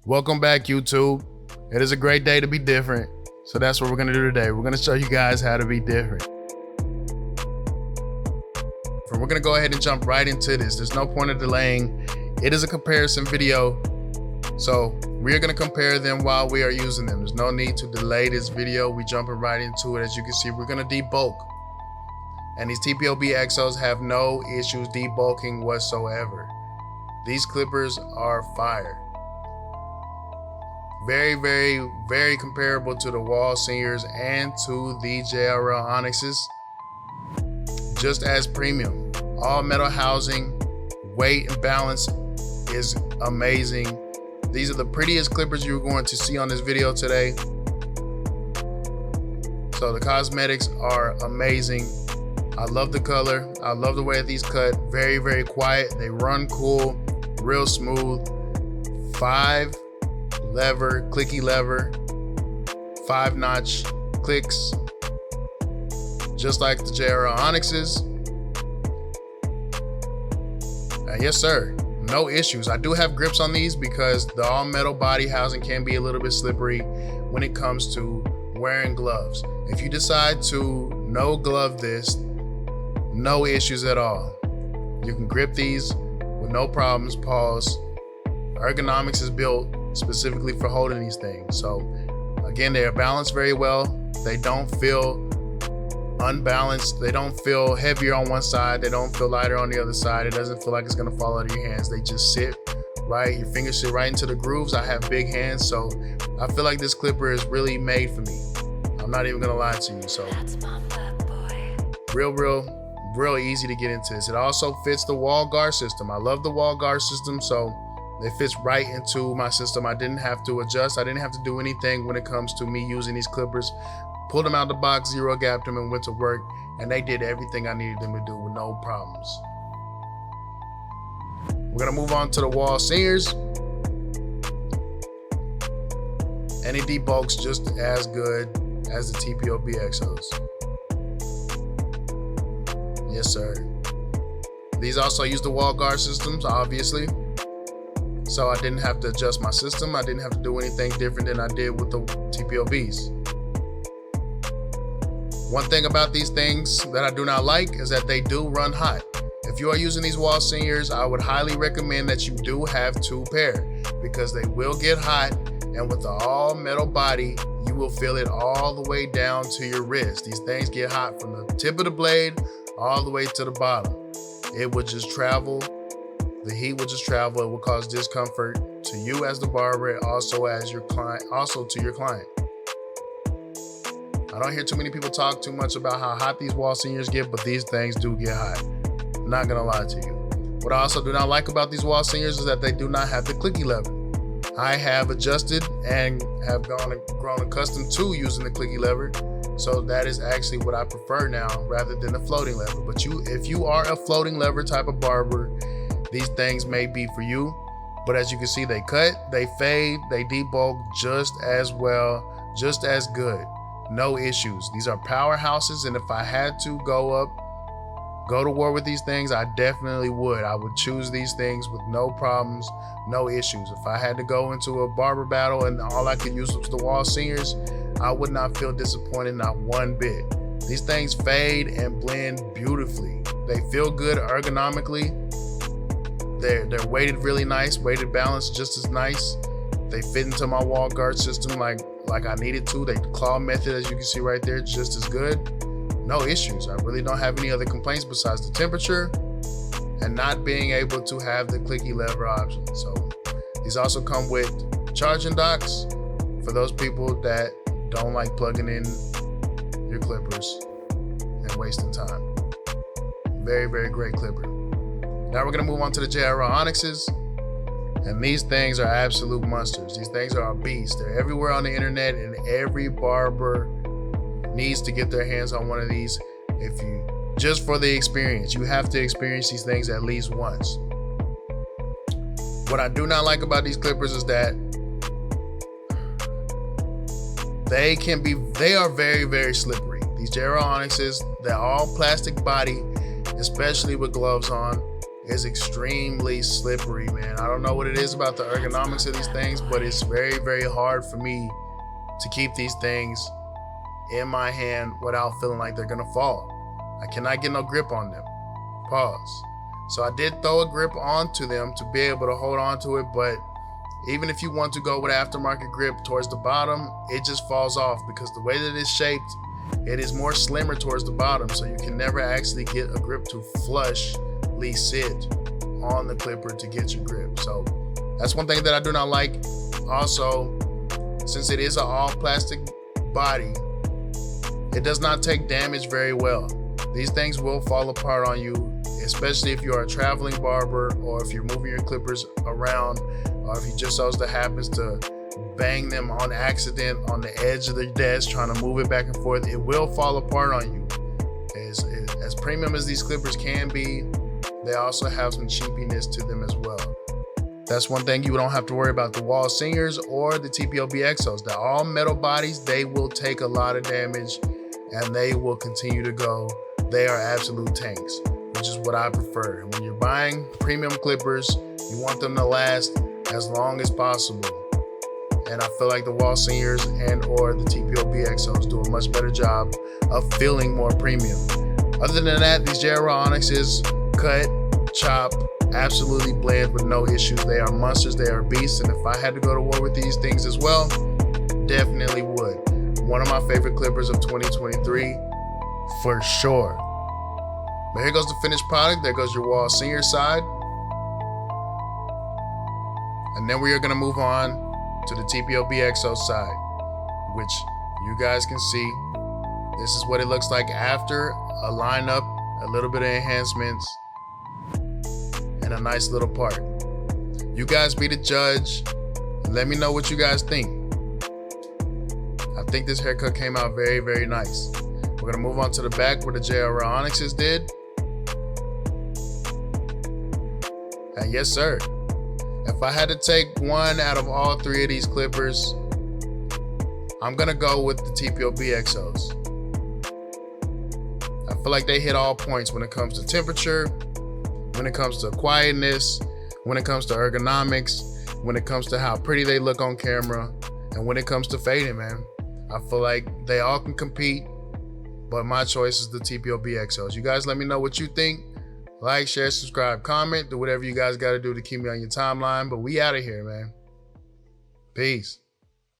Welcome back, YouTube. It is a great day to be different. So that's what we're gonna do today. We're gonna show you guys how to be different. We're gonna go ahead and jump right into this. There's no point of delaying. It is a comparison video. So we're gonna compare them while we are using them. There's no need to delay this video. We jumping right into it. As you can see, we're gonna debulk. And these TPOB XOs have no issues debulking whatsoever. These clippers are fire. Very, very, very comparable to the Wahl Seniors and to the JRL Onyxes. Just as premium. All metal housing, weight and balance is amazing. These are the prettiest clippers you're going to see on this video today. So the cosmetics are amazing. I love the color. I love the way these cut. Very, very quiet. They run cool, real smooth. 5 lever, clicky lever, 5-notch clicks, just like the JRL Onyxes. And yes, sir, no issues. I do have grips on these because the all metal body housing can be a little bit slippery when it comes to wearing gloves. If you decide to no glove this, no issues at all. You can grip these with no problems. Pause. Ergonomics is built specifically for holding these things. So again, they are balanced very well. They don't feel unbalanced. They don't feel heavier on one side. They don't feel lighter on the other side. It doesn't feel like it's gonna fall out of your hands. They just sit right, your fingers sit right into the grooves. I have big hands, so I feel like this clipper is really made for me. I'm not even gonna lie to you. So real easy to get into this. It also fits the Wahl guard system. I love the Wahl guard system, so it fits right into my system. I didn't have to adjust. I didn't have to do anything when it comes to me using these clippers. Pulled them out the box, zero gapped them, and went to work. And they did everything I needed them to do with no problems. We're gonna move on to the Wahl Seniors. And it debulks just as good as the TPOB XOs. Yes, sir. These also use the Wahl guard systems, obviously. So I didn't have to adjust my system. I didn't have to do anything different than I did with the TPOBs. One thing about these things that I do not like is that they do run hot. If you are using these Wahl Seniors, I would highly recommend that you do have 2 pair because they will get hot, and with the all metal body, you will feel it all the way down to your wrist. These things get hot from the tip of the blade all the way to the bottom. It would just travel. The heat will just travel. It will cause discomfort to you as the barber, also as your client, also to your client. I don't hear too many people talk too much about how hot these Wahl Seniors get, but these things do get hot. I'm not gonna lie to you. What I also do not like about these Wahl Seniors is that they do not have the clicky lever. I have adjusted and have grown accustomed to using the clicky lever. So that is actually what I prefer now rather than the floating lever. But if you are a floating lever type of barber, these things may be for you, but as you can see, they cut, they fade, they debulk just as well, just as good. No issues. These are powerhouses, and if I had to go to war with these things, I definitely would. I would choose these things with no problems, no issues. If I had to go into a barber battle and all I could use was the Wahl Seniors, I would not feel disappointed, not one bit. These things fade and blend beautifully. They feel good ergonomically. They're weighted really nice, weighted balance just as nice. They fit into my Wahl guard system like I needed to. The claw method, as you can see right there, just as good. No issues. I really don't have any other complaints besides the temperature and not being able to have the clicky lever option. So these also come with charging docks for those people that don't like plugging in your clippers and wasting time. Very, very great clipper. Now we're gonna move on to the JRL Onyxes. And these things are absolute monsters. These things are a beast. They're everywhere on the internet, and every barber needs to get their hands on one of these. Just for the experience, you have to experience these things at least once. What I do not like about these clippers is that they are very, very slippery. These JRL Onyxes, they're all plastic body, especially with gloves on. is extremely slippery, man. I don't know what it is about the ergonomics of these things, but it's very, very hard for me to keep these things in my hand without feeling like they're gonna fall. I cannot get no grip on them. Pause. So I did throw a grip onto them to be able to hold on to it, but even if you want to go with aftermarket grip towards the bottom, it just falls off because the way that it's shaped, it is more slimmer towards the bottom, so you can never actually get a grip to flushly sit on the clipper to get your grip. So that's one thing that I do not like. Also, since it is an all plastic body, it does not take damage very well. These things will fall apart on you, especially if you're a traveling barber or if you're moving your clippers around, or if you just so happens to bang them on accident on the edge of the desk trying to move it back and forth. It will fall apart on you. As premium as these clippers can be, they also have some cheapiness to them as well. That's one thing you don't have to worry about the Wahl Seniors or the TPOB Exos. They're all metal bodies. They will take a lot of damage and they will continue to go. They are absolute tanks, which is what I prefer. And when you're buying premium clippers, you want them to last as long as possible. And I feel like the Wahl Seniors and or the TPOB Exos do a much better job of feeling more premium. Other than that, these JRL Onyxes cut, chop, absolutely blend with no issues. They are monsters, they are beasts, and if I had to go to war with these things as well, definitely would. One of my favorite clippers of 2023, for sure. But here goes the finished product. There goes your Wahl Senior side. And then we are gonna move on to the TPOB Exo side, which you guys can see. This is what it looks like after a lineup, a little bit of enhancements, and a nice little part. You guys be the judge. Let me know what you guys think. I think this haircut came out very, very nice. We're gonna move on to the back where the JRL Onyxes did. And yes, sir. If I had to take one out of all three of these clippers, I'm gonna go with the TPOB Exos. I feel like they hit all points when it comes to temperature, when it comes to quietness, when it comes to ergonomics, when it comes to how pretty they look on camera, and when it comes to fading, man. I feel like they all can compete, but my choice is the TPOB Exos. You guys let me know what you think. Like, share, subscribe, comment, do whatever you guys got to do to keep me on your timeline. But we out of here, man. Peace.